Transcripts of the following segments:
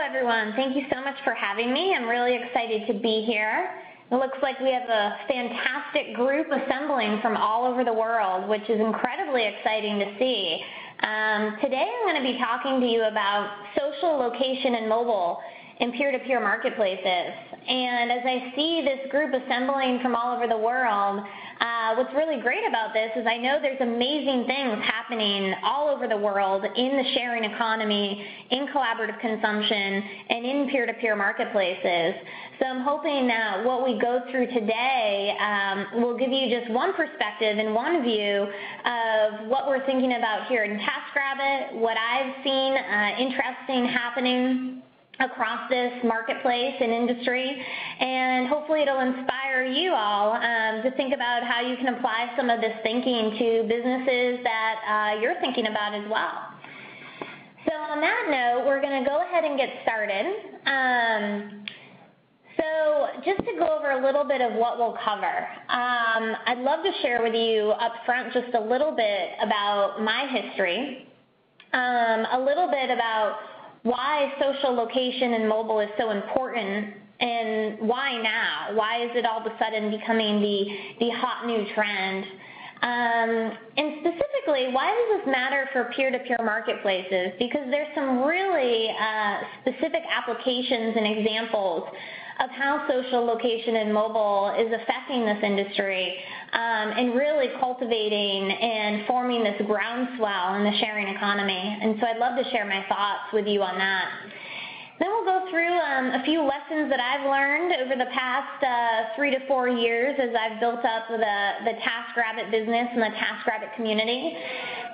everyone. Thank you so much for having me. I'm really excited to be here. It looks like we have a fantastic group assembling from all over the world, which is incredibly exciting to see. Today I'm going to be talking to you about social location and mobile in peer-to-peer marketplaces. And as I see this group assembling from all over the world, what's really great about this is I know there's amazing things happening all over the world in the sharing economy, in collaborative consumption, and in peer-to-peer marketplaces. So I'm hoping that what we go through today will give you just one perspective and one view of what we're thinking about here in TaskRabbit, what I've seen interesting happening across this marketplace and industry, and hopefully it'll inspire you all to think about how you can apply some of this thinking to businesses that you're thinking about as well. So on that note, we're going to go ahead and get started. So just to go over a little bit of what we'll cover, I'd love to share with you up front just a little bit about my history, a little bit about why social location and mobile is so important, and why now? Why is it all of a sudden becoming the hot new trend? And specifically, why does this matter for peer-to-peer marketplaces? Because there's some really specific applications and examples of how social location and mobile is affecting this industry and really cultivating and forming this groundswell in the sharing economy. And so I'd love to share my thoughts with you on that. Then we'll go through a few lessons that I've learned over the past 3 to 4 years as I've built up the TaskRabbit business and the TaskRabbit community.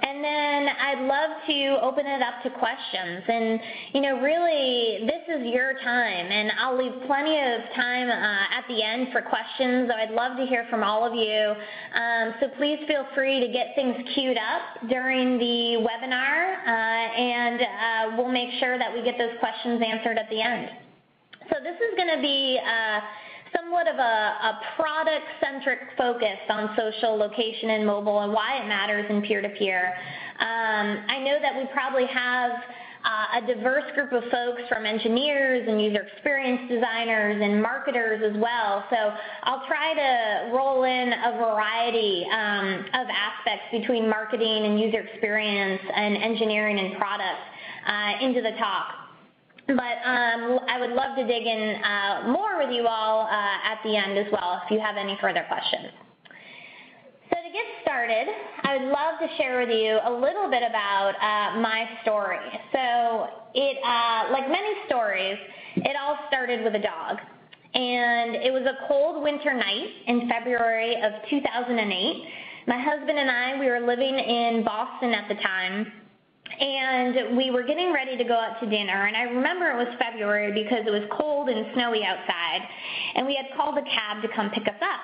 And then I'd love to open it up to questions. And, really, this is your time, and I'll leave plenty of time at the end for questions. I'd love to hear from all of you. So please feel free to get things queued up during the webinar, and we'll make sure that we get those questions answered at the end. So this is going to be somewhat of a product-centric focus on social location and mobile and why it matters in peer-to-peer. I know that we probably have a diverse group of folks from engineers and user experience designers and marketers as well. So I'll try to roll in a variety of aspects between marketing and user experience and engineering and product into the talk. But I would love to dig in more with you all at the end as well if you have any further questions. So to get started, I would love to share with you a little bit about my story. So like many stories, it all started with a dog. And it was a cold winter night in February of 2008. My husband and I, we were living in Boston at the time. And we were getting ready to go out to dinner, and I remember it was February because it was cold and snowy outside, and we had called a cab to come pick us up.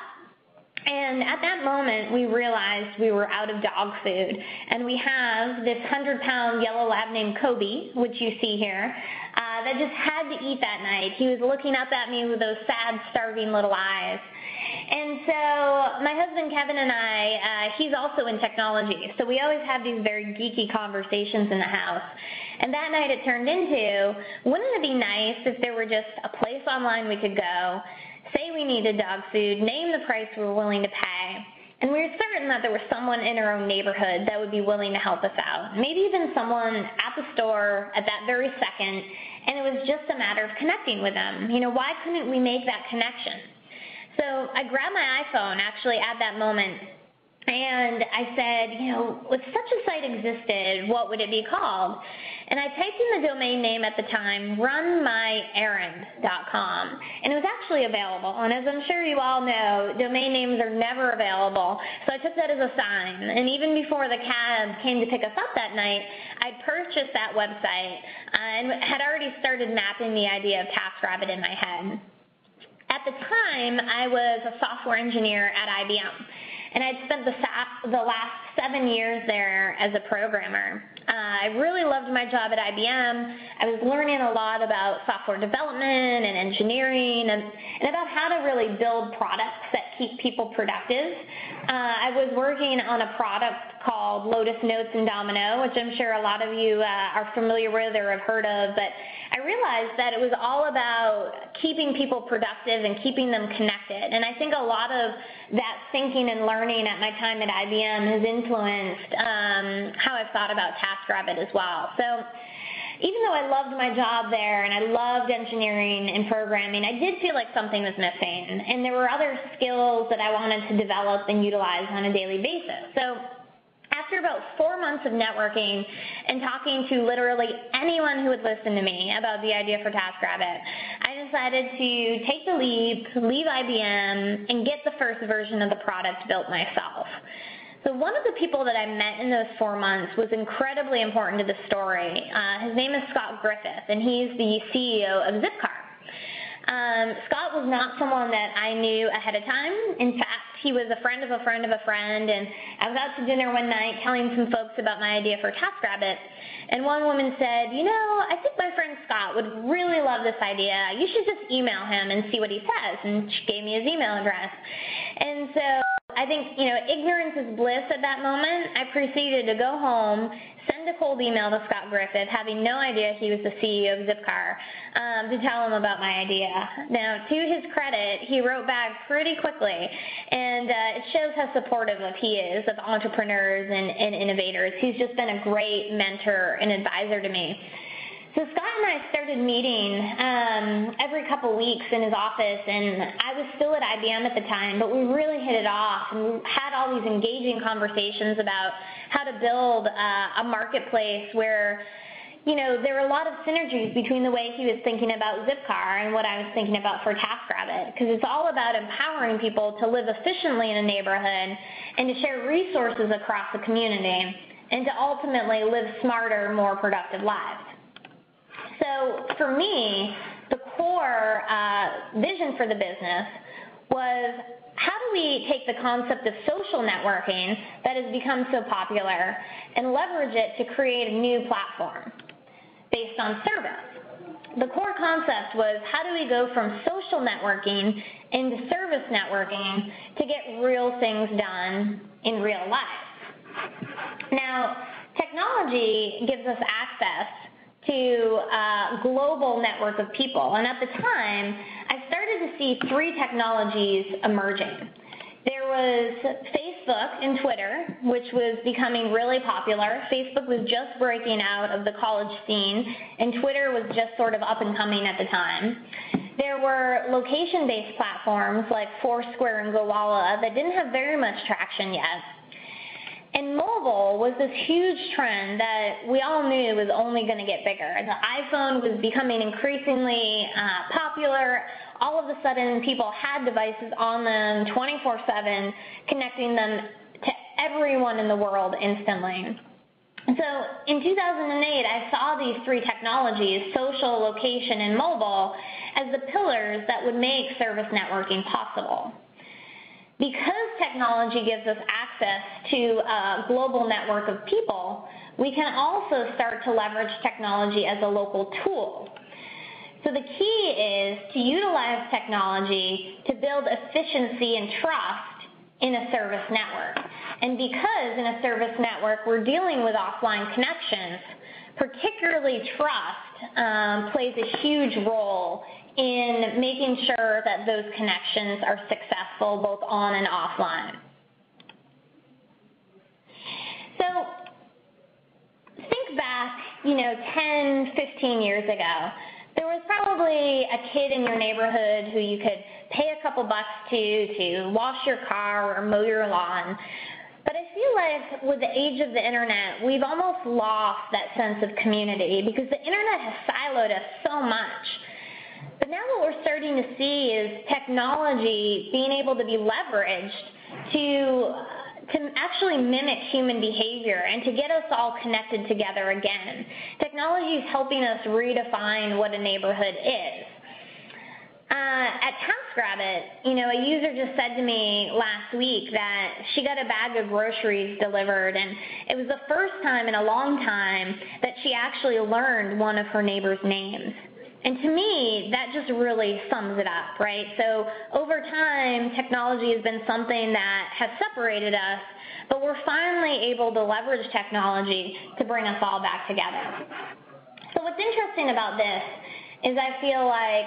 And at that moment, we realized we were out of dog food, and we have this 100-pound yellow lab named Kobe, which you see here, that just had to eat that night. He was looking up at me with those sad, starving little eyes. And so my husband Kevin and I, he's also in technology, so we always have these very geeky conversations in the house. And that night it turned into, wouldn't it be nice if there were just a place online we could go, say we needed dog food, name the price we were willing to pay, and we were certain that there was someone in our own neighborhood that would be willing to help us out, maybe even someone at the store at that very second, and it was just a matter of connecting with them. Why couldn't we make that connection? So I grabbed my iPhone actually at that moment, and I said, if such a site existed, what would it be called? And I typed in the domain name at the time, runmyerrand.com, and it was actually available. And as I'm sure you all know, domain names are never available, so I took that as a sign. And even before the cab came to pick us up that night, I purchased that website and had already started mapping the idea of TaskRabbit in my head. At the time, I was a software engineer at IBM, and I'd spent the last 7 years there as a programmer. I really loved my job at IBM. I was learning a lot about software development and engineering and about how to really build products that keep people productive. I was working on a product called Lotus Notes and Domino, which I'm sure a lot of you are familiar with or have heard of, but I realized realized that it was all about keeping people productive and keeping them connected. And I think a lot of that thinking and learning at my time at IBM has influenced how I've thought about TaskRabbit as well. So even though I loved my job there and I loved engineering and programming, I did feel like something was missing. And there were other skills that I wanted to develop and utilize on a daily basis. So after about 4 months of networking and talking to literally anyone who would listen to me about the idea for TaskRabbit, I decided to take the leap, leave IBM, and get the first version of the product built myself. So one of the people that I met in those 4 months was incredibly important to the story. His name is Scott Griffith, and he's the CEO of Zipcar. Scott was not someone that I knew ahead of time. In fact, he was a friend of a friend of a friend, and I was out to dinner one night telling some folks about my idea for TaskRabbit, and one woman said, you know, I think my friend Scott would really love this idea. You should just email him and see what he says, and she gave me his email address. And so I think, ignorance is bliss at that moment. I proceeded to go home, send a cold email to Scott Griffith, having no idea he was the CEO of Zipcar, to tell him about my idea. Now, to his credit, he wrote back pretty quickly, and it shows how supportive he is of entrepreneurs and innovators. He's just been a great mentor and advisor to me. So Scott and I started meeting every couple weeks in his office, and I was still at IBM at the time, but we really hit it off, and we had all these engaging conversations about how to build a marketplace where, there were a lot of synergies between the way he was thinking about Zipcar and what I was thinking about for TaskRabbit, because it's all about empowering people to live efficiently in a neighborhood and to share resources across the community and to ultimately live smarter, more productive lives. So for me, the core vision for the business was, how do we take the concept of social networking that has become so popular and leverage it to create a new platform based on service? The core concept was, how do we go from social networking into service networking to get real things done in real life? Now, technology gives us access to a global network of people. And at the time, I started to see 3 technologies emerging. There was Facebook and Twitter, which was becoming really popular. Facebook was just breaking out of the college scene, and Twitter was just sort of up and coming at the time. There were location-based platforms like Foursquare and Gowalla that didn't have very much traction yet. And mobile was this huge trend that we all knew was only going to get bigger. The iPhone was becoming increasingly popular. All of a sudden, people had devices on them 24/7, connecting them to everyone in the world instantly. And so in 2008, I saw these 3 technologies, social, location, and mobile, as the pillars that would make service networking possible. Because technology gives us access to a global network of people, we can also start to leverage technology as a local tool. So the key is to utilize technology to build efficiency and trust in a service network. And because in a service network we're dealing with offline connections, particularly trust plays a huge role in making sure that those connections are successful both on and offline. So think back, 10, 15 years ago. There was probably a kid in your neighborhood who you could pay a couple bucks to wash your car or mow your lawn. But I feel like with the age of the internet, we've almost lost that sense of community because the internet has siloed us so much. But now what we're starting to see is technology being able to be leveraged to actually mimic human behavior and to get us all connected together again. Technology is helping us redefine what a neighborhood is. At TaskRabbit, a user just said to me last week that she got a bag of groceries delivered, and it was the first time in a long time that she actually learned one of her neighbor's names. And to me, that just really sums it up, right? So over time, technology has been something that has separated us, but we're finally able to leverage technology to bring us all back together. So what's interesting about this is I feel like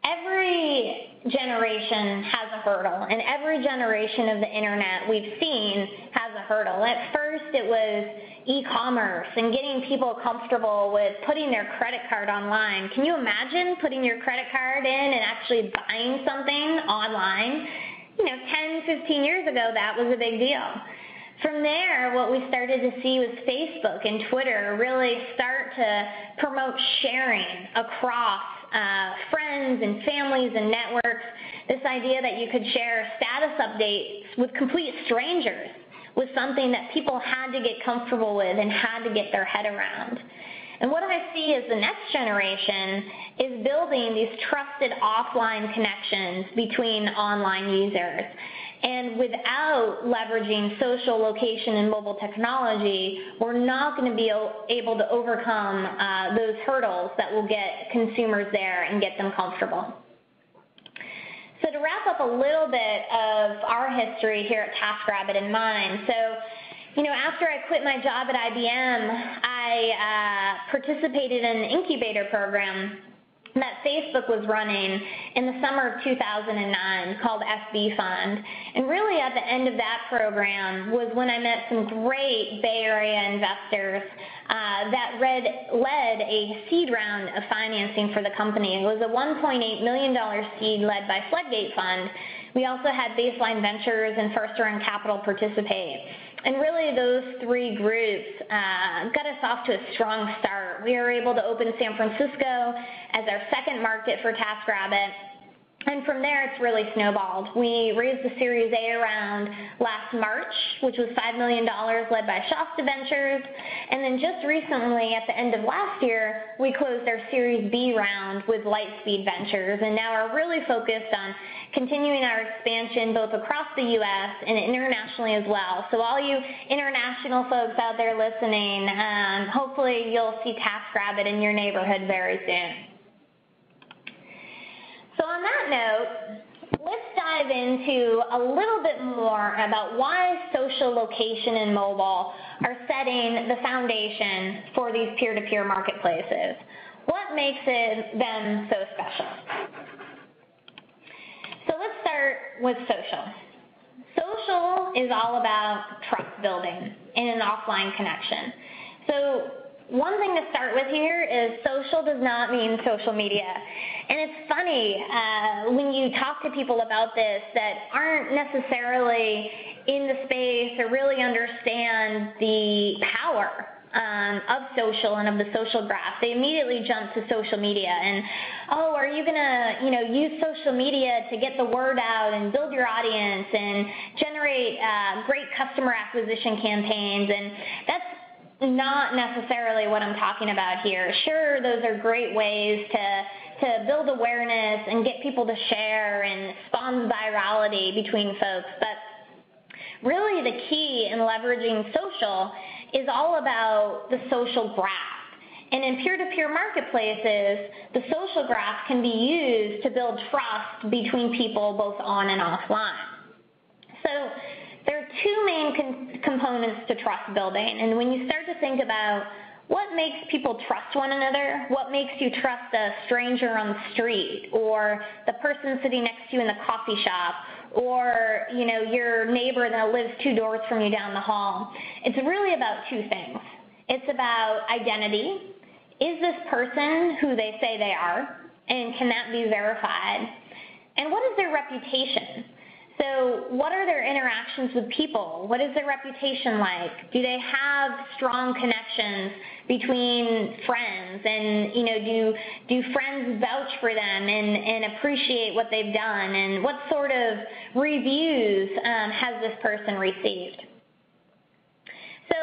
every generation has a hurdle, and every generation of the internet we've seen has a hurdle. At first it was e-commerce and getting people comfortable with putting their credit card online. Can you imagine putting your credit card in and actually buying something online? 10, 15 years ago, that was a big deal. From there, what we started to see was Facebook and Twitter really start to promote sharing across friends and families and networks. This idea that you could share status updates with complete strangers was something that people had to get comfortable with and had to get their head around. And what I see as the next generation is building these trusted offline connections between online users. And without leveraging social, location, and mobile technology, we're not going to be able to overcome those hurdles that will get consumers there and get them comfortable. So to wrap up a little bit of our history here at TaskRabbit in mind, after I quit my job at IBM, I participated in an incubator program that Facebook was running in the summer of 2009 called SB Fund. And really at the end of that program was when I met some great Bay Area investors that led a seed round of financing for the company. It was a $1.8 million seed led by Floodgate Fund. We also had Baseline Ventures and First Round Capital participate. And really those three groups got us off to a strong start. We were able to open San Francisco as our second market for TaskRabbit. And from there, it's really snowballed. We raised the Series A round last March, which was $5 million led by Shasta Ventures. And then just recently, at the end of last year, we closed our Series B round with Lightspeed Ventures. And now are really focused on continuing our expansion both across the U.S. and internationally as well. So all you international folks out there listening, hopefully you'll see TaskRabbit in your neighborhood very soon. So on that note, let's dive into a little bit more about why social, location, and mobile are setting the foundation for these peer-to-peer marketplaces. What makes them so special? So let's start with social. Social is all about trust building and an offline connection. So one thing to start with here is social does not mean social media. And it's funny when you talk to people about this that aren't necessarily in the space or really understand the power of social and of the social graph. They immediately jump to social media and, oh, are you going to use social media to get the word out and build your audience and generate great customer acquisition campaigns? And that's not necessarily what I'm talking about here. Sure, those are great ways to build awareness and get people to share and spawn virality between folks, but really the key in leveraging social is all about the social graph. And in peer-to-peer marketplaces, the social graph can be used to build trust between people both on and offline. So there are two main components to trust building, and when you start to think about what makes people trust one another, what makes you trust a stranger on the street or the person sitting next to you in the coffee shop or your neighbor that lives 2 doors from you down the hall, it's really about two things. It's about identity. Is this person who they say they are, and can that be verified? And what is their reputation? So what are their interactions with people? What is their reputation like? Do they have strong connections between friends? And do friends vouch for them and appreciate what they've done? And what sort of reviews has this person received? So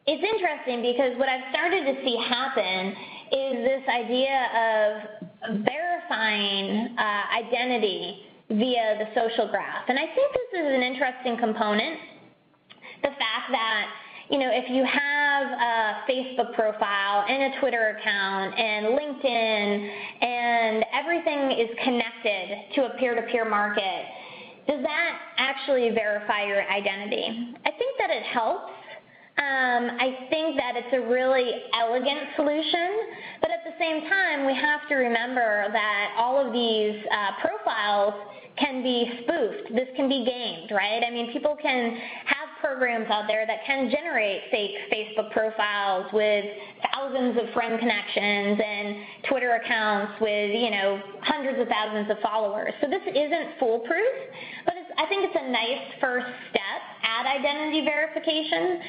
it's interesting because what I've started to see happen is this idea of verifying identity via the social graph. And I think this is an interesting component, the fact that, if you have a Facebook profile and a Twitter account and LinkedIn and everything is connected to a peer-to-peer market, does that actually verify your identity? I think that it helps, I think that it's a really elegant solution, but at the same time, we have to remember that all of these profiles can be spoofed. This can be gamed, right? I mean, people can have programs out there that can generate fake Facebook profiles with thousands of friend connections and Twitter accounts with, hundreds of thousands of followers. So this isn't foolproof, but I think it's a nice first step at identity verification.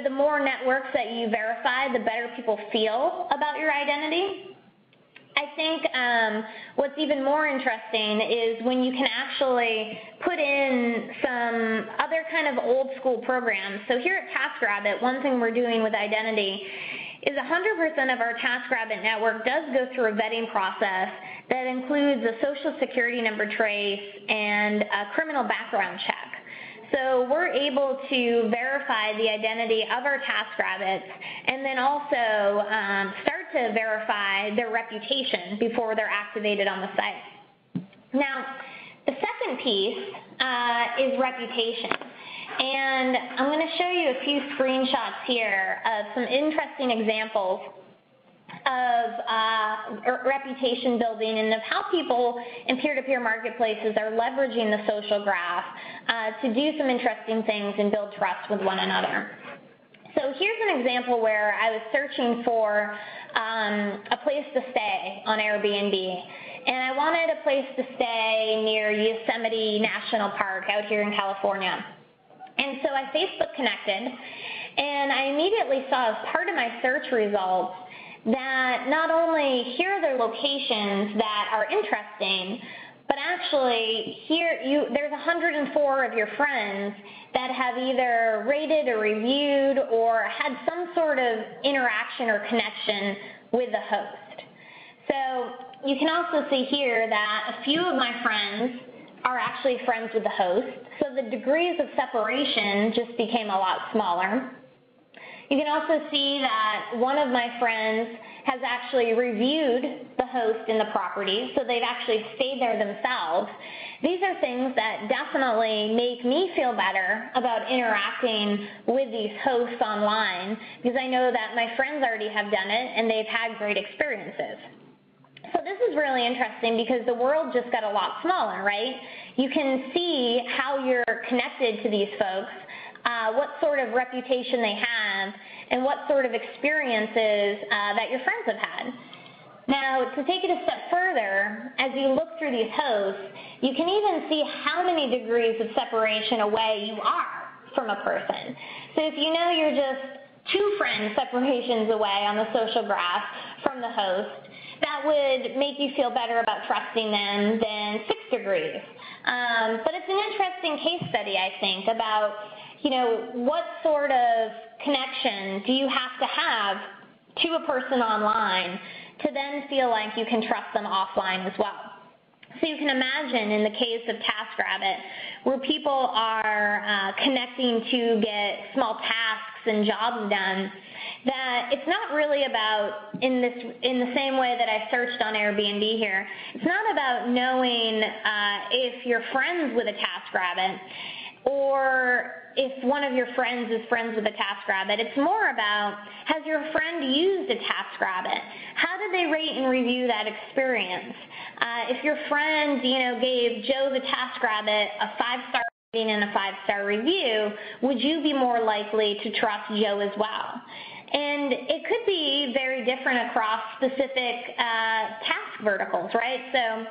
The more networks that you verify, the better people feel about your identity. I think what's even more interesting is when you can actually put in some other kind of old school programs. So here at TaskRabbit, one thing we're doing with identity is 100% of our TaskRabbit network does go through a vetting process that includes a social security number trace and a criminal background check. So we're able to verify the identity of our TaskRabbits and then also start to verify their reputation before they're activated on the site. Now, the second piece is reputation. And I'm going to show you a few screenshots here of some interesting examples of reputation building and of how people in peer-to-peer marketplaces are leveraging the social graph to do some interesting things and build trust with one another. So here's an example where I was searching for a place to stay on Airbnb. And I wanted a place to stay near Yosemite National Park out here in California. And so I Facebook connected, and I immediately saw as part of my search results that not only here are there locations that are interesting, but actually here there's 104 of your friends that have either rated or reviewed or had some sort of interaction or connection with the host. So you can also see here that a few of my friends are actually friends with the host, so the degrees of separation just became a lot smaller. You can also see that one of my friends has actually reviewed the host in the property, so they've actually stayed there themselves. These are things that definitely make me feel better about interacting with these hosts online because I know that my friends already have done it and they've had great experiences. So this is really interesting because the world just got a lot smaller, right? You can see how you're connected to these folks, what sort of reputation they have, and what sort of experiences that your friends have had. Now, to take it a step further, as you look through these hosts, you can even see how many degrees of separation away you are from a person. So if you know you're just 2 friend separations away on the social graph from the host, that would make you feel better about trusting them than 6 degrees. But it's an interesting case study, I think, about what sort of connection do you have to have to a person online to then feel like you can trust them offline as well. So you can imagine in the case of TaskRabbit, where people are connecting to get small tasks and jobs done, that it's not really about, in the same way that I searched on Airbnb here, it's not about knowing if you're friends with a TaskRabbit or if one of your friends is friends with a TaskRabbit. It's more about, has your friend used a TaskRabbit? How did they rate and review that experience? If your friend, gave Joe the TaskRabbit a 5-star rating and a 5-star review, would you be more likely to trust Joe as well? And it could be very different across specific task verticals, right? So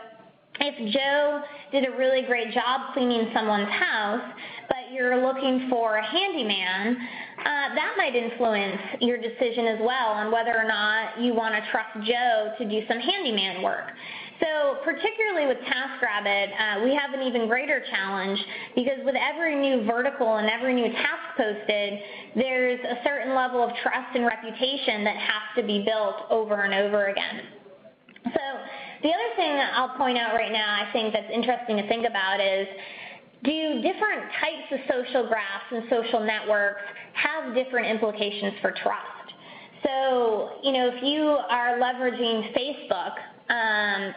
if Joe did a really great job cleaning someone's house, but you're looking for a handyman, that might influence your decision as well on whether or not you want to trust Joe to do some handyman work. So particularly with TaskRabbit, we have an even greater challenge because with every new vertical and every new task posted, there's a certain level of trust and reputation that has to be built over and over again. So the other thing I'll point out right now I think that's interesting to think about is, do different types of social graphs and social networks have different implications for trust? So, if you are leveraging Facebook,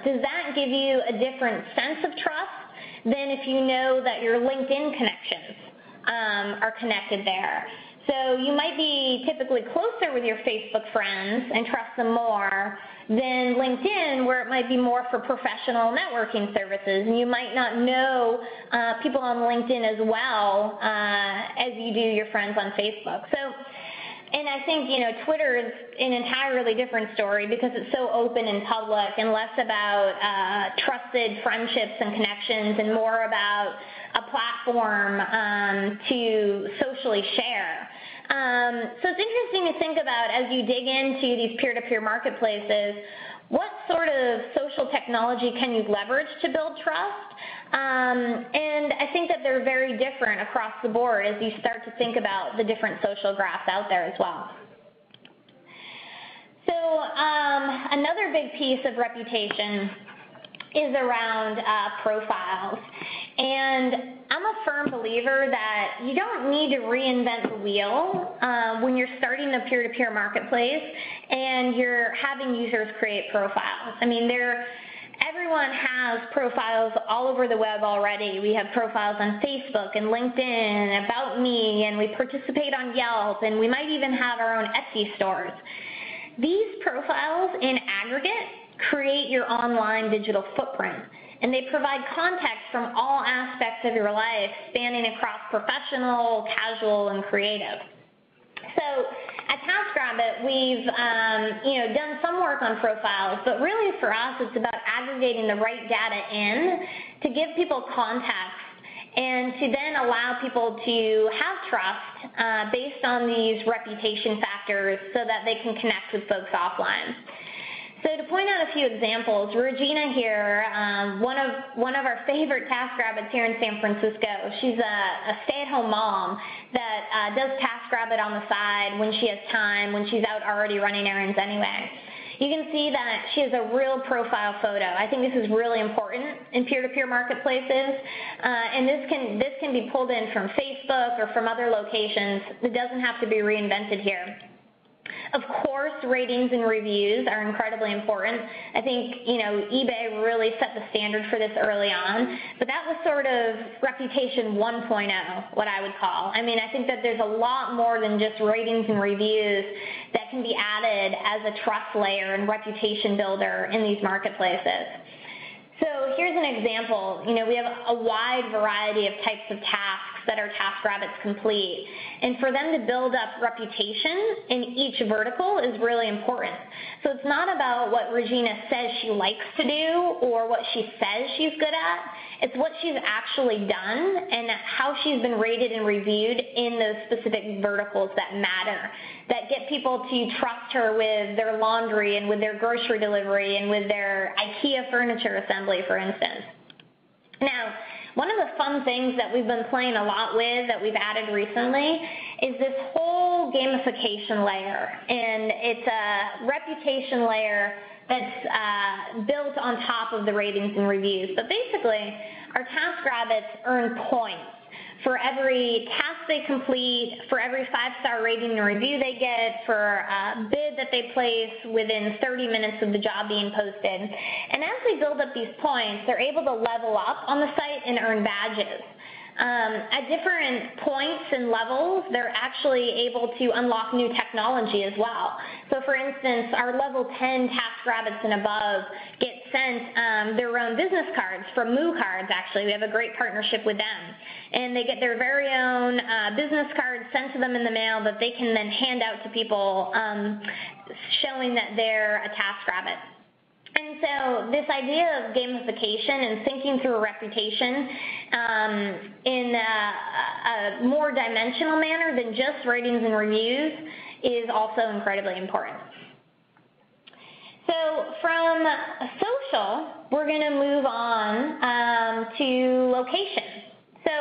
does that give you a different sense of trust than if you know that your LinkedIn connections are connected there? So you might be typically closer with your Facebook friends and trust them more than LinkedIn, where it might be more for professional networking services. And you might not know people on LinkedIn as well as you do your friends on Facebook. And I think, Twitter is an entirely different story because it's so open and public and less about trusted friendships and connections and more about a platform to socially share. So it's interesting to think about as you dig into these peer-to-peer marketplaces, what sort of social technology can you leverage to build trust? And I think that they're very different across the board as you start to think about the different social graphs out there as well. So another big piece of reputation is around profiles. And I'm a firm believer that you don't need to reinvent the wheel when you're starting a peer-to-peer marketplace and you're having users create profiles. I mean, everyone has profiles all over the web already. We have profiles on Facebook and LinkedIn, About Me, and we participate on Yelp, and we might even have our own Etsy stores. These profiles in aggregate create your online digital footprint, and they provide context from all aspects of your life, spanning across professional, casual, and creative. So at TaskRabbit, we've done some work on profiles, but really for us it's about aggregating the right data in to give people context and to then allow people to have trust based on these reputation factors so that they can connect with folks offline. So to point out a few examples, Regina here, one of our favorite TaskRabbits here in San Francisco, she's a stay-at-home mom that does TaskRabbit on the side when she has time, when she's out already running errands anyway. You can see that she has a real profile photo. I think this is really important in peer-to-peer marketplaces, and this can be pulled in from Facebook or from other locations. It doesn't have to be reinvented here. Of course, ratings and reviews are incredibly important. I think, eBay really set the standard for this early on, but that was sort of reputation 1.0, what I would call. I mean, I think that there's a lot more than just ratings and reviews that can be added as a trust layer and reputation builder in these marketplaces. So here's an example. We have a wide variety of types of tasks that our TaskRabbits complete. And for them to build up reputation in each vertical is really important. So it's not about what Regina says she likes to do or what she says she's good at. It's what she's actually done and how she's been rated and reviewed in those specific verticals that matter, that get people to trust her with their laundry and with their grocery delivery and with their IKEA furniture assembly, for instance. Now, one of the fun things that we've been playing a lot with that we've added recently is this whole gamification layer, and it's a reputation layer that's built on top of the ratings and reviews. But basically, our TaskRabbits earn points for every task they complete, for every 5-star rating and review they get, for a bid that they place within 30 minutes of the job being posted. And as they build up these points, they're able to level up on the site and earn badges. At different points and levels, they're actually able to unlock new technology as well. So for instance, our level 10 TaskRabbits and above get sent their own business cards from Moo Cards, actually. We have a great partnership with them. And they get their very own business cards sent to them in the mail that they can then hand out to people showing that they're a TaskRabbit. And so this idea of gamification and thinking through a reputation in a more dimensional manner than just ratings and reviews is also incredibly important. So from social, we're going to move on to location. So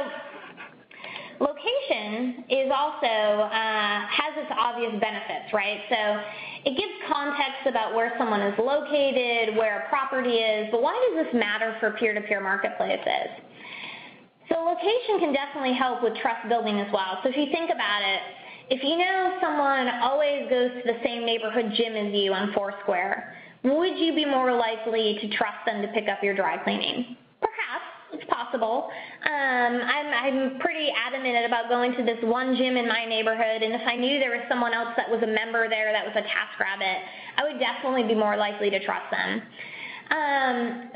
location is also has its obvious benefits, right? So it gives context about where someone is located, where a property is, but why does this matter for peer-to-peer marketplaces? So location can definitely help with trust building as well. So if you think about it, if you know someone always goes to the same neighborhood gym as you on Foursquare, would you be more likely to trust them to pick up your dry cleaning? Perhaps. It's possible. possible. I'm pretty adamant about going to this one gym in my neighborhood, and if I knew there was someone else that was a member there that was a TaskRabbit, I would definitely be more likely to trust them.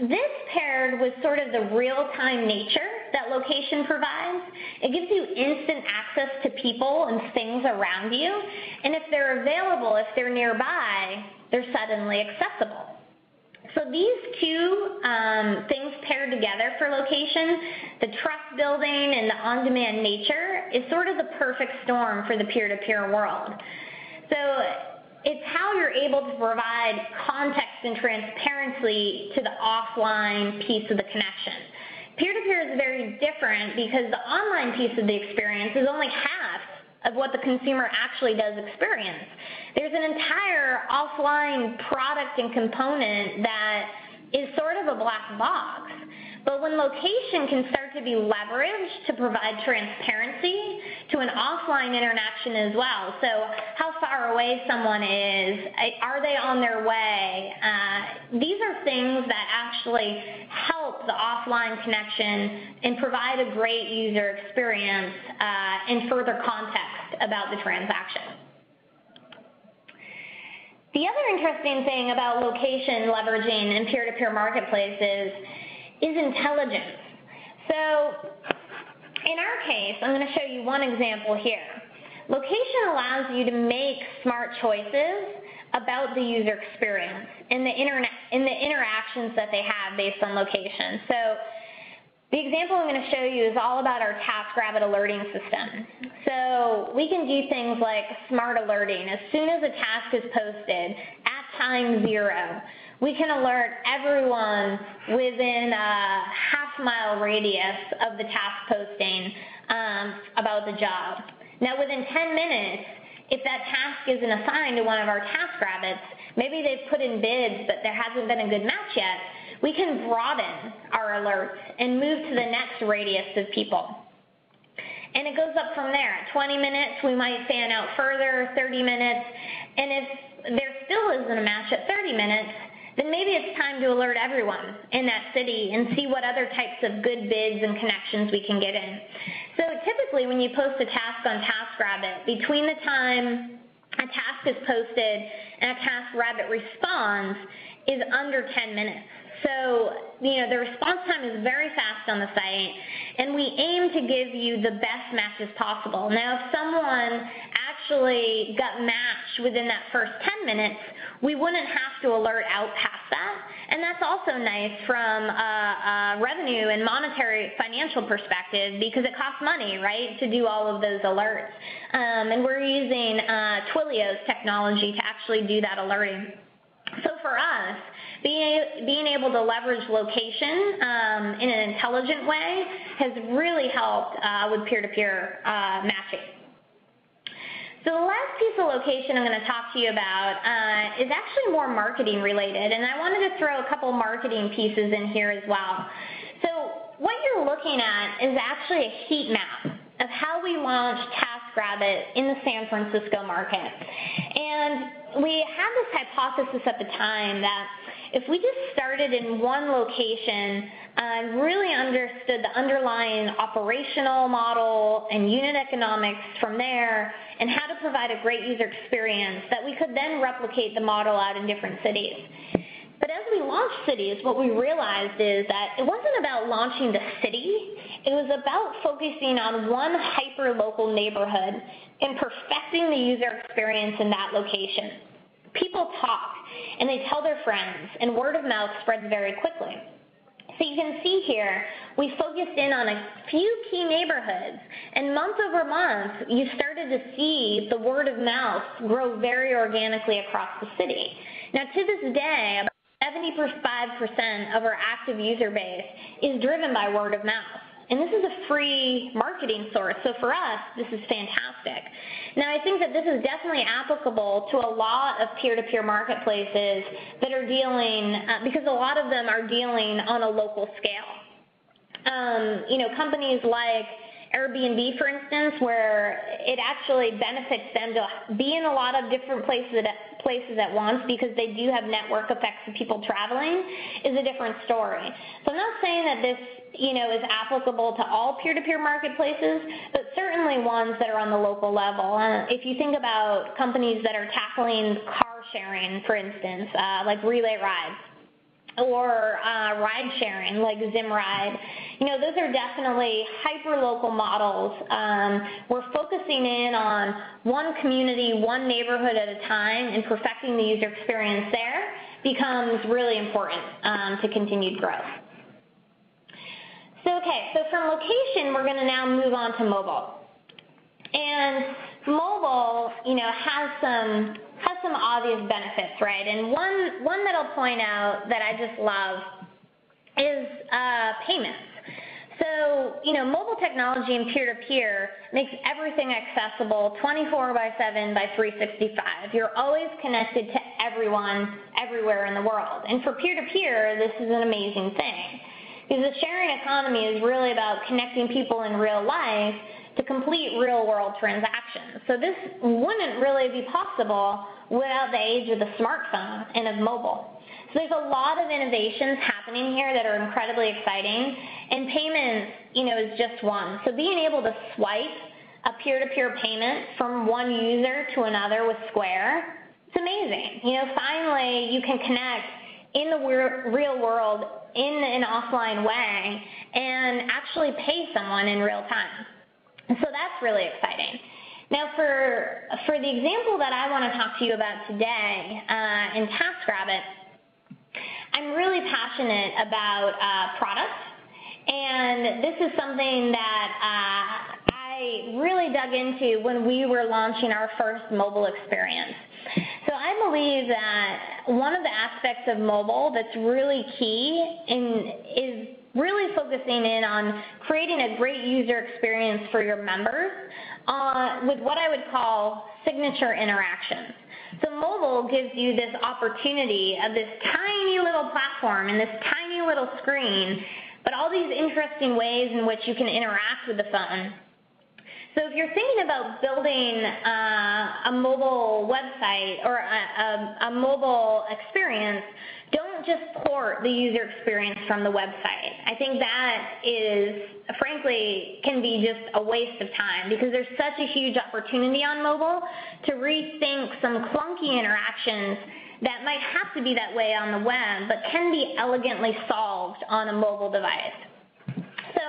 This paired with sort of the real-time nature that location provides. It gives you instant access to people and things around you, and if they're available, if they're nearby, they're suddenly accessible. So these two things paired together for location, the trust building and the on-demand nature, is sort of the perfect storm for the peer-to-peer world. So it's how you're able to provide context and transparency to the offline piece of the connection. Peer-to-peer is very different because the online piece of the experience is only half of what the consumer actually does experience. There's an entire offline product and component that is sort of a black box. But when location can start to be leveraged to provide transparency to an offline interaction as well, so how far away someone is, are they on their way, these are things that actually help the offline connection and provide a great user experience and further context about the transaction. The other interesting thing about location leveraging in peer-to-peer marketplaces is intelligence. So in our case, I'm going to show you one example here. Location allows you to make smart choices about the user experience and the interactions that they have based on location. So the example I'm going to show you is all about our TaskRabbit alerting system. So we can do things like smart alerting. As soon as a task is posted at time 0, we can alert everyone within a half-mile radius of the task posting about the job. Now, within 10 minutes, if that task isn't assigned to one of our TaskRabbits, maybe they've put in bids, but there hasn't been a good match yet, we can broaden our alerts and move to the next radius of people. And it goes up from there. At 20 minutes, we might fan out further, 30 minutes, and if there still isn't a match at 30 minutes, then maybe it's time to alert everyone in that city and see what other types of good bids and connections we can get in. So typically when you post a task on TaskRabbit, between the time a task is posted and a TaskRabbit responds is under 10 minutes. So, the response time is very fast on the site, and we aim to give you the best matches possible. Now, if someone actually got matched within that first 10 minutes, we wouldn't have to alert out past that, and that's also nice from a revenue and monetary financial perspective because it costs money, right, to do all of those alerts. And we're using Twilio's technology to actually do that alerting. So for us, being able to leverage location in an intelligent way has really helped with peer-to-peer matching. So the last piece of location I'm going to talk to you about is actually more marketing related, and I wanted to throw a couple marketing pieces in here as well. So what you're looking at is actually a heat map of how we launched TaskRabbit in the San Francisco market. And we had this hypothesis at the time that if we just started in one location and really understood the underlying operational model and unit economics from there and how to provide a great user experience, that we could then replicate the model out in different cities. But as we launched cities, what we realized is that it wasn't about launching the city. It was about focusing on one hyper-local neighborhood and perfecting the user experience in that location. People talk, and they tell their friends, and word of mouth spreads very quickly. So you can see here, we focused in on a few key neighborhoods, and month over month, you started to see the word of mouth grow very organically across the city. Now, to this day, about 75% of our active user base is driven by word of mouth. And this is a free marketing source, so for us, this is fantastic. Now, I think that this is definitely applicable to a lot of peer-to-peer marketplaces that are dealing, because a lot of them are dealing on a local scale. Companies like Airbnb, for instance, where it actually benefits them to be in a lot of different places at once because they do have network effects of people traveling, is a different story. So I'm not saying that this, is applicable to all peer-to-peer marketplaces, but certainly ones that are on the local level. If you think about companies that are tackling car sharing, for instance, like Relay Rides, or ride sharing like Zimride, those are definitely hyper-local models. We're focusing in on one community, one neighborhood at a time, and perfecting the user experience there becomes really important to continued growth. So from location, we're going to now move on to mobile. And mobile, has some obvious benefits, right? And one that I'll point out that I just love is payments. So, mobile technology and peer-to-peer makes everything accessible 24/7 by 365. You're always connected to everyone, everywhere in the world. And for peer-to-peer, this is an amazing thing. Because the sharing economy is really about connecting people in real life to complete real-world transactions. So this wouldn't really be possible without the age of the smartphone and of mobile. So there's a lot of innovations happening here that are incredibly exciting, and payments, is just one. So being able to swipe a peer-to-peer payment from one user to another with Square, it's amazing. Finally you can connect in the real world in an offline way and actually pay someone in real time. So that's really exciting. Now for the example that I want to talk to you about today in TaskRabbit, I'm really passionate about product, and this is something that I really dug into when we were launching our first mobile experience. So I believe that one of the aspects of mobile that's really key is really focusing in on creating a great user experience for your members with what I would call signature interactions. So mobile gives you this opportunity of this tiny little platform and this tiny little screen, but all these interesting ways in which you can interact with the phone. So if you're thinking about building a mobile website or a mobile experience, don't just port the user experience from the website. I think that is, frankly, can be just a waste of time because there's such a huge opportunity on mobile to rethink some clunky interactions that might have to be that way on the web, but can be elegantly solved on a mobile device. So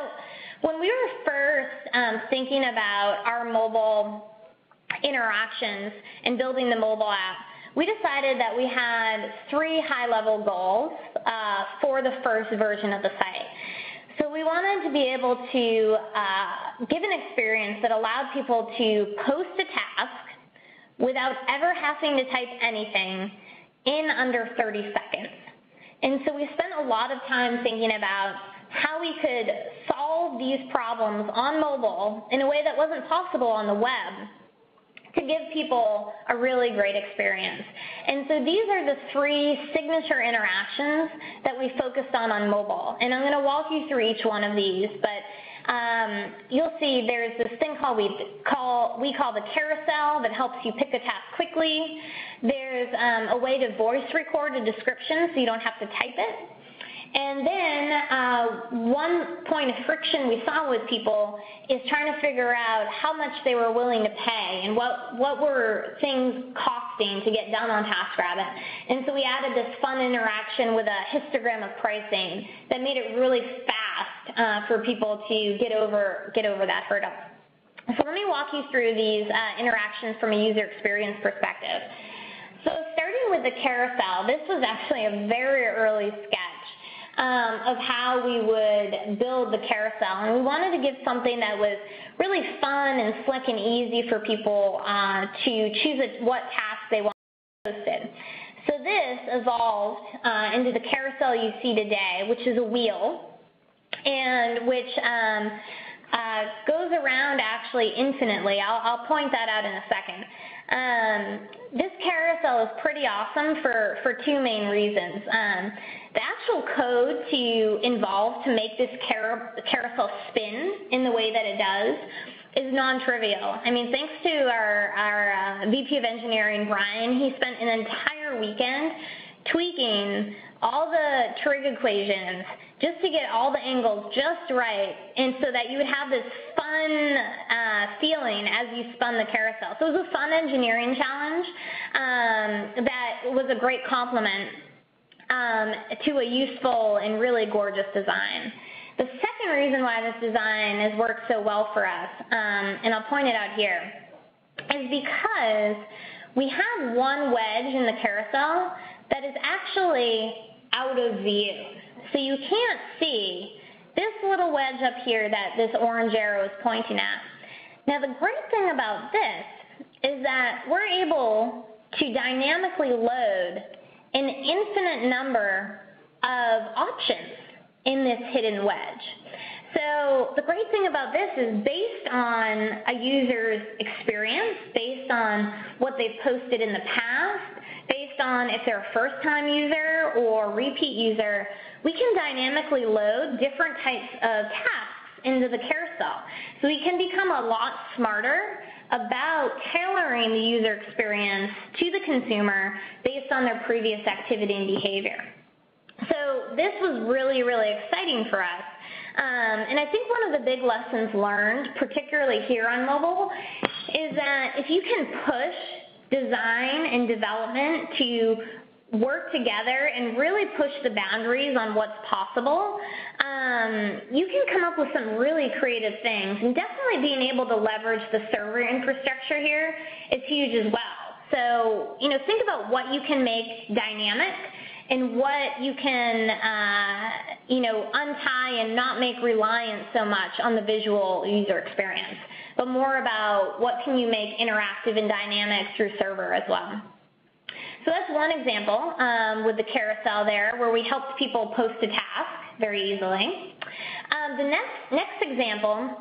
when we were first thinking about our mobile interactions and building the mobile app, we decided that we had 3 high-level goals for the first version of the site. So we wanted to be able to give an experience that allowed people to post a task without ever having to type anything in under 30 seconds. And so we spent a lot of time thinking about how we could solve these problems on mobile in a way that wasn't possible on the web to give people a really great experience. And so these are the 3 signature interactions that we focused on mobile. And I'm going to walk you through each one of these, but you'll see there's this thing we call the carousel that helps you pick a task quickly. There's a way to voice record a description so you don't have to type it. And then one point of friction we saw with people is trying to figure out how much they were willing to pay and what were things costing to get done on TaskRabbit. And so we added this fun interaction with a histogram of pricing that made it really fast for people to get over that hurdle. So let me walk you through these interactions from a user experience perspective. So starting with the carousel, this was actually a very early sketch of how we would build the carousel, and we wanted to give something that was really fun and slick and easy for people to choose what task they wanted posted. So this evolved into the carousel you see today, which is a wheel, and which goes around actually infinitely. I'll point that out in a second. This carousel is pretty awesome for 2 main reasons. The actual code involved to make this carousel carousel spin in the way that it does is non-trivial. I mean, thanks to our VP of Engineering, Brian, he spent an entire weekend tweaking all the trig equations just to get all the angles just right, and so that you would have this fun feeling as you spun the carousel. So it was a fun engineering challenge that was a great compliment to a useful and really gorgeous design. The second reason why this design has worked so well for us, and I'll point it out here, is because we have one wedge in the carousel that is actually out of view. So you can't see this little wedge up here that this orange arrow is pointing at. Now the great thing about this is that we're able to dynamically load an infinite number of options in this hidden wedge. So the great thing about this is based on a user's experience, based on what they've posted in the past, based on if they're a first-time user or repeat user, we can dynamically load different types of tasks into the carousel. So we can become a lot smarter about tailoring the user experience to the consumer based on their previous activity and behavior. So this was really, really exciting for us. And I think one of the big lessons learned, particularly here on mobile, is that if you can push design and development to work together and really push the boundaries on what's possible, you can come up with some really creative things. And definitely being able to leverage the server infrastructure here is huge as well. So, think about what you can make dynamic and what you can, untie and not make reliant so much on the visual user experience, but more about what can you make interactive and dynamic through server as well. So that's one example with the carousel there, where we helped people post a task very easily. The next example,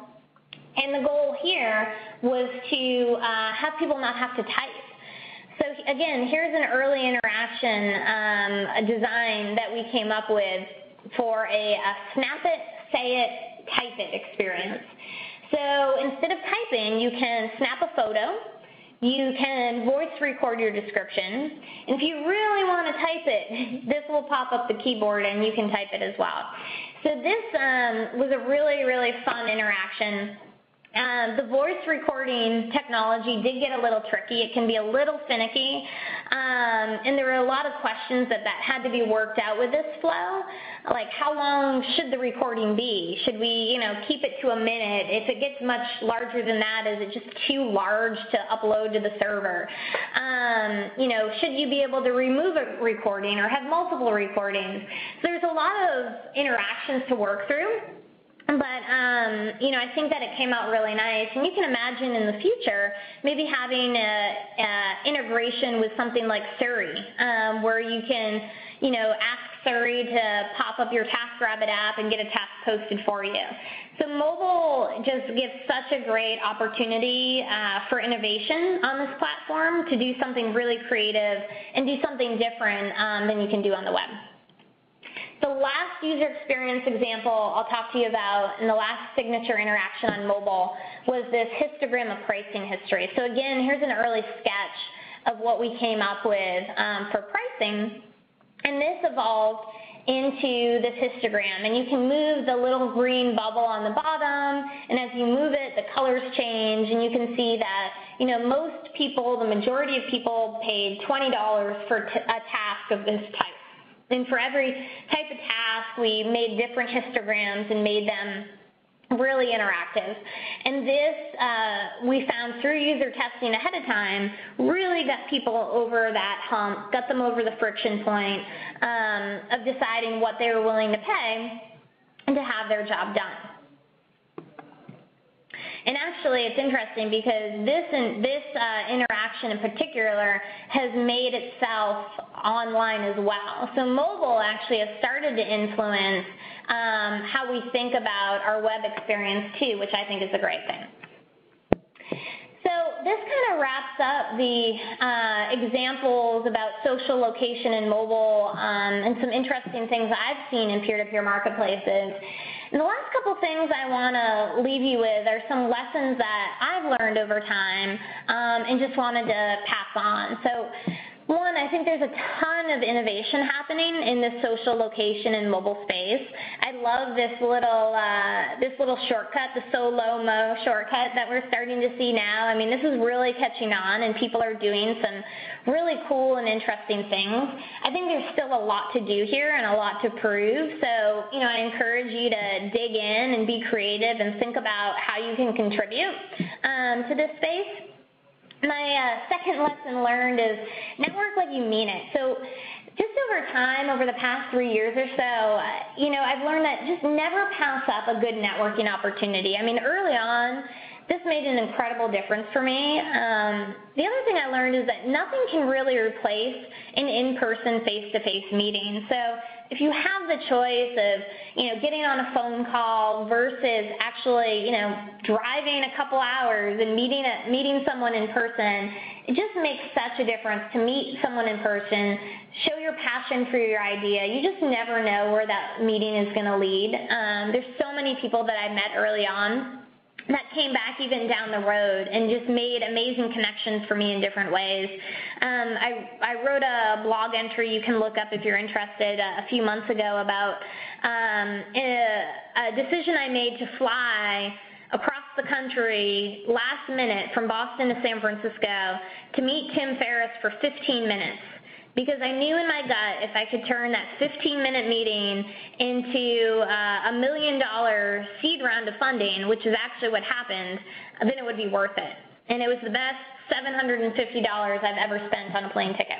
and the goal here, was to have people not have to type. So again, here's an early interaction a design that we came up with for a snap it, say it, type it experience. So instead of typing, you can snap a photo, you can voice record your description, and if you really want to type it, this will pop up the keyboard and you can type it as well. So this was a really, really fun interaction. The voice recording technology did get a little tricky. It can be a little finicky, and there were a lot of questions that had to be worked out with this flow, like how long should the recording be? Should we, keep it to a minute? If it gets much larger than that, is it just too large to upload to the server? Should you be able to remove a recording or have multiple recordings? So there's a lot of interactions to work through. But, I think that it came out really nice. And you can imagine in the future maybe having an integration with something like Siri, where you can, ask Siri to pop up your TaskRabbit app and get a task posted for you. So mobile just gives such a great opportunity for innovation on this platform to do something really creative and do something different than you can do on the web. The last user experience example I'll talk to you about, and the last signature interaction on mobile, was this histogram of pricing history. So again, here's an early sketch of what we came up with for pricing, and this evolved into this histogram. And you can move the little green bubble on the bottom, and as you move it, the colors change, and you can see that most people, the majority of people, paid $20 for a task of this type. And for every type of task, we made different histograms and made them really interactive. And this, we found through user testing ahead of time, really got people over that hump, got them over the friction point of deciding what they were willing to pay and to have their job done. And actually, it's interesting because this interaction in particular has made itself online as well. So mobile actually has started to influence how we think about our web experience too, which I think is a great thing. So this kind of wraps up the examples about social location and mobile and some interesting things I've seen in peer-to-peer marketplaces. And the last couple things I want to leave you with are some lessons that I've learned over time and just wanted to pass on. So one, I think there's a ton of innovation happening in this social location and mobile space. I love this little shortcut, the so-lo-mo shortcut that we're starting to see now. I mean, this is really catching on, and people are doing some really cool and interesting things. I think there's still a lot to do here and a lot to prove. So, I encourage you to dig in and be creative and think about how you can contribute to this space. My second lesson learned is network like you mean it. So just over time, over the past 3 years or so, I've learned that just never pass up a good networking opportunity. I mean, early on, this made an incredible difference for me. The other thing I learned is that nothing can really replace an in-person, face-to-face meeting. So if you have the choice of, getting on a phone call versus actually, driving a couple hours and meeting someone in person, it just makes such a difference to meet someone in person, show your passion for your idea. You just never know where that meeting is going to lead. There's so many people that I met early on that came back even down the road and just made amazing connections for me in different ways. I wrote a blog entry you can look up if you're interested a few months ago about a decision I made to fly across the country last minute from Boston to San Francisco to meet Tim Ferriss for 15 minutes. Because I knew in my gut if I could turn that 15-minute meeting into a $1 million seed round of funding, which is actually what happened, then it would be worth it. And it was the best $750 I've ever spent on a plane ticket.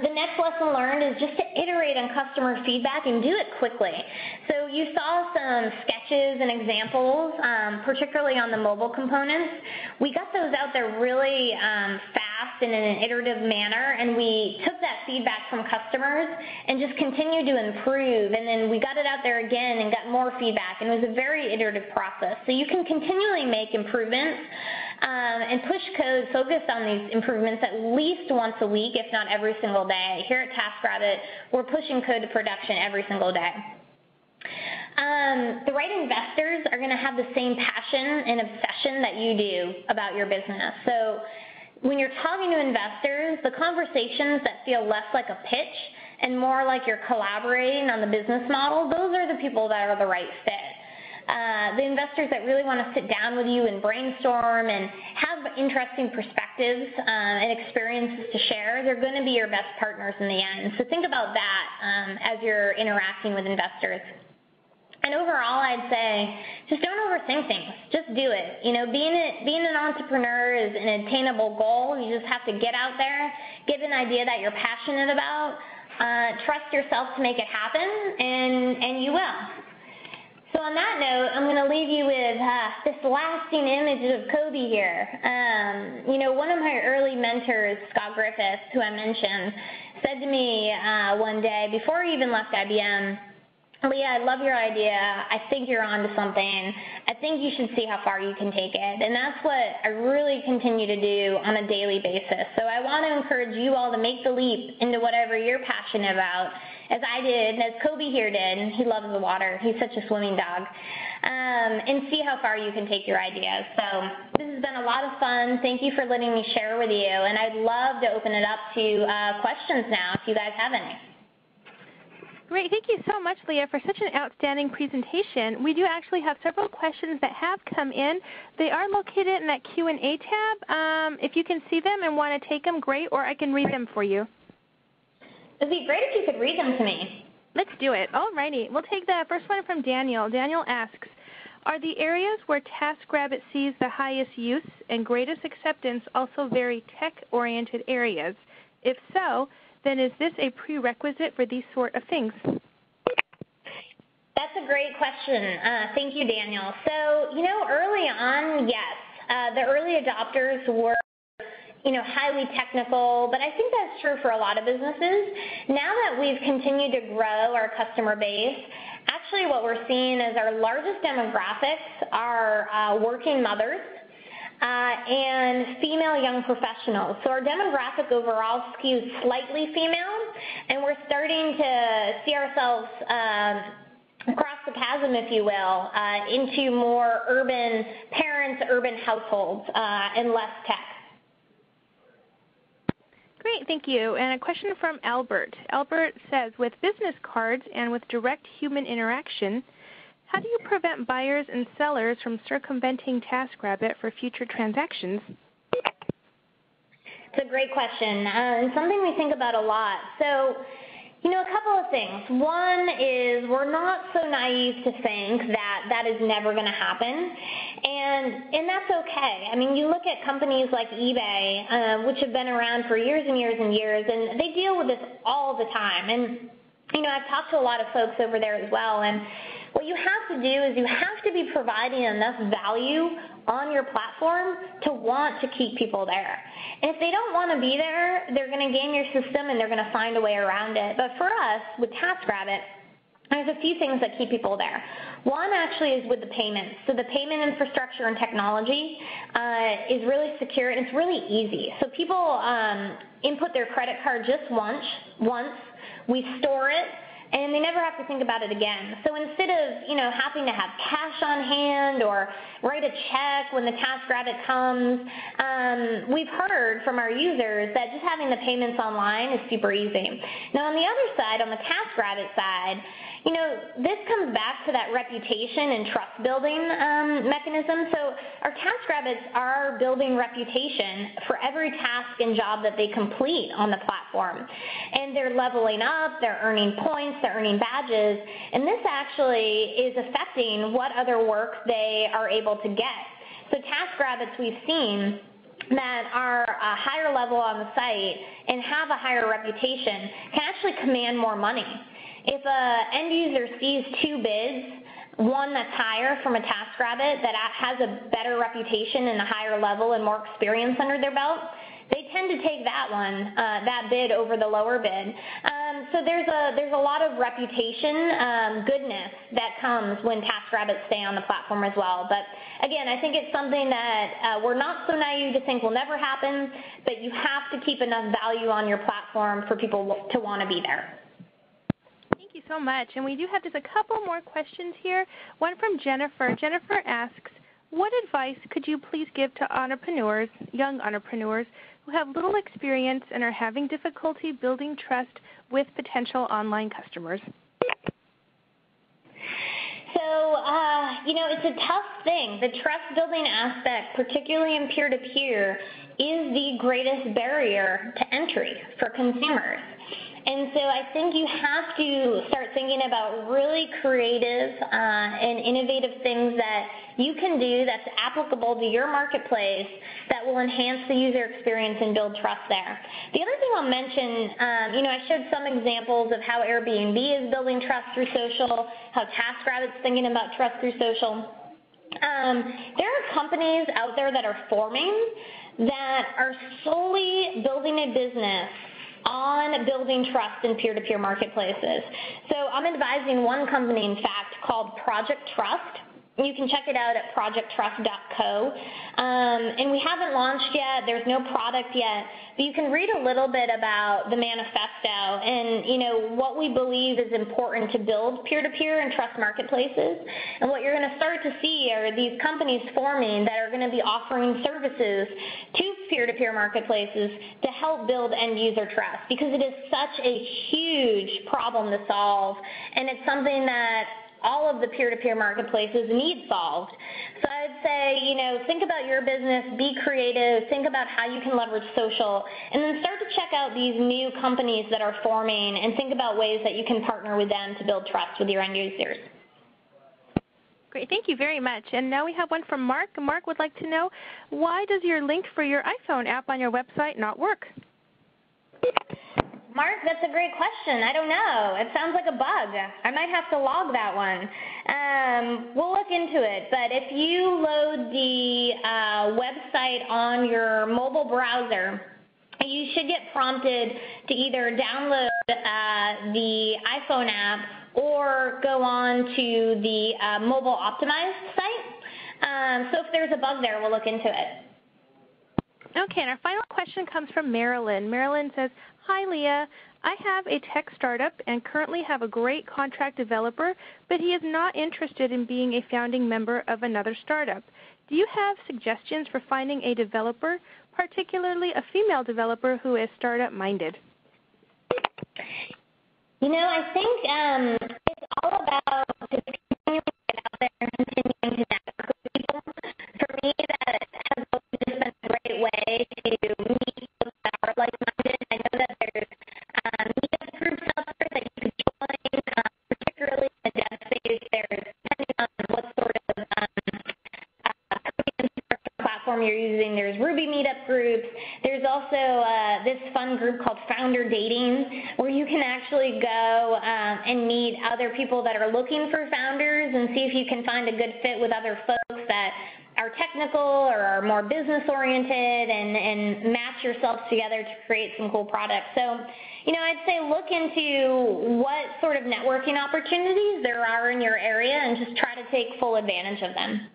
The next lesson learned is just to iterate on customer feedback and do it quickly. So you saw some sketches and examples, particularly on the mobile components. We got those out there really fast and in an iterative manner, and we took that feedback from customers and just continued to improve. And then we got it out there again and got more feedback, and it was a very iterative process. So you can continually make improvements and push code focused on these improvements at least once a week, if not every single day. Here at TaskRabbit, we're pushing code to production every single day. The right investors are going to have the same passion and obsession that you do about your business. So when you're talking to investors, the conversations that feel less like a pitch and more like you're collaborating on the business model, those are the people that are the right fit. The investors that really want to sit down with you and brainstorm and have interesting perspectives and experiences to share, they're going to be your best partners in the end. So think about that as you're interacting with investors. And overall, I'd say just don't overthink things. Just do it. Being an entrepreneur is an attainable goal. You just have to get out there, get an idea that you're passionate about, trust yourself to make it happen, and you will. So on that note, I'm going to leave you with this lasting image of Kobe here. One of my early mentors, Scott Griffith, who I mentioned, said to me one day, before he even left IBM, Leah, I love your idea. I think you're onto something. I think you should see how far you can take it. And that's what I really continue to do on a daily basis. So I want to encourage you all to make the leap into whatever you're passionate about, as I did, and as Kobe here did. He loves the water. He's such a swimming dog. And see how far you can take your ideas. So this has been a lot of fun. Thank you for letting me share with you. And I'd love to open it up to questions now if you guys have any. Great. Thank you so much, Leah, for such an outstanding presentation. We do actually have several questions that have come in. They are located in that Q&A tab. If you can see them and want to take them, great, or I can read them for you. It would be great if you could read them to me. Let's do it. All righty. We'll take the first one from Daniel. Daniel asks, are the areas where TaskRabbit sees the highest use and greatest acceptance also very tech-oriented areas? If so, then is this a prerequisite for these sort of things? That's a great question. Thank you, Daniel. So, early on, yes, the early adopters were, highly technical, but I think that's true for a lot of businesses. Now that we've continued to grow our customer base, actually what we're seeing is our largest demographics are working mothers, and female young professionals. So our demographic overall skews slightly female, and we're starting to see ourselves across the chasm, if you will, into more urban parents, urban households, and less tech. Great, thank you. And a question from Albert. Albert says, with business cards and with direct human interaction, how do you prevent buyers and sellers from circumventing TaskRabbit for future transactions? It's a great question, and something we think about a lot. So, a couple of things. One is we're not so naive to think that that is never going to happen, and that's okay. I mean, you look at companies like eBay, which have been around for years and years and years, and they deal with this all the time. And, I've talked to a lot of folks over there as well, and what you have to do is you have to be providing enough value on your platform to want to keep people there. And if they don't want to be there, they're going to game your system and they're going to find a way around it. But for us, with TaskRabbit, there's a few things that keep people there. One actually is with the payments. So the payment infrastructure and technology is really secure and it's really easy. So people input their credit card just once, we store it, and they never have to think about it again. So instead of, having to have cash on hand or write a check when the TaskRabbit comes, we've heard from our users that just having the payments online is super easy. Now on the other side, on the TaskRabbit side, this comes back to that reputation and trust building mechanism. So our TaskRabbits are building reputation for every task and job that they complete on the platform. And they're leveling up, they're earning points, they're earning badges, and this actually is affecting what other work they are able to get. So TaskRabbits we've seen that are a higher level on the site and have a higher reputation can actually command more money. If an end user sees two bids, one that's higher from a TaskRabbit that has a better reputation and a higher level and more experience under their belt, they tend to take that one, that bid over the lower bid. So there's a lot of reputation goodness that comes when TaskRabbits stay on the platform as well. But again, I think it's something that we're not so naive to think will never happen, but you have to keep enough value on your platform for people to want to be there. Thank you so much. And we do have just a couple more questions here. One from Jennifer. Jennifer asks, what advice could you please give to entrepreneurs, young entrepreneurs, who have little experience and are having difficulty building trust with potential online customers? So, it's a tough thing. The trust building aspect, particularly in peer-to-peer, is the greatest barrier to entry for consumers. And so I think you have to start thinking about really creative and innovative things that you can do that's applicable to your marketplace that will enhance the user experience and build trust there. The other thing I'll mention, I showed some examples of how Airbnb is building trust through social, how TaskRabbit's thinking about trust through social. There are companies out there that are forming that are solely building a business on building trust in peer-to-peer marketplaces. So I'm advising one company, in fact, called Project Trust. You can check it out at projecttrust.co. And we haven't launched yet. There's no product yet. But you can read a little bit about the manifesto and, what we believe is important to build peer-to-peer and trust marketplaces. And what you're going to start to see are these companies forming that are going to be offering services to peer-to-peer marketplaces to help build end-user trust, because it is such a huge problem to solve, and it's something that all of the peer-to-peer marketplaces need solved. So I'd say, think about your business, be creative, think about how you can leverage social, and then start to check out these new companies that are forming and think about ways that you can partner with them to build trust with your end users. Great, thank you very much. And now we have one from Mark. Mark would like to know, why does your link for your iPhone app on your website not work? Mark, that's a great question. I don't know. It sounds like a bug. I might have to log that one. We'll look into it. But if you load the website on your mobile browser, you should get prompted to either download the iPhone app or go on to the mobile optimized site. So if there's a bug there, we'll look into it. Okay, and our final question comes from Marilyn. Marilyn says, hi, Leah. I have a tech startup and currently have a great contract developer, but he is not interested in being a founding member of another startup. Do you have suggestions for finding a developer, particularly a female developer who is startup-minded? You know, I think it's all about just continuing to get out there and continuing to network with people. For me, that has always just been a great way to meet folks that are like-minded. I know that there's meetup groups out there that you could join, particularly in the dev space. There's, depending on what sort of platform you're using, there's Ruby meetup groups. There's also this fun group called Founder Dating, where you can actually go and meet other people that are looking for founders and see if you can find a good fit with other folks that are technical or are more business oriented, and match yourselves together to create some cool products. So, you know, I'd say look into what sort of networking opportunities there are in your area and just try to take full advantage of them.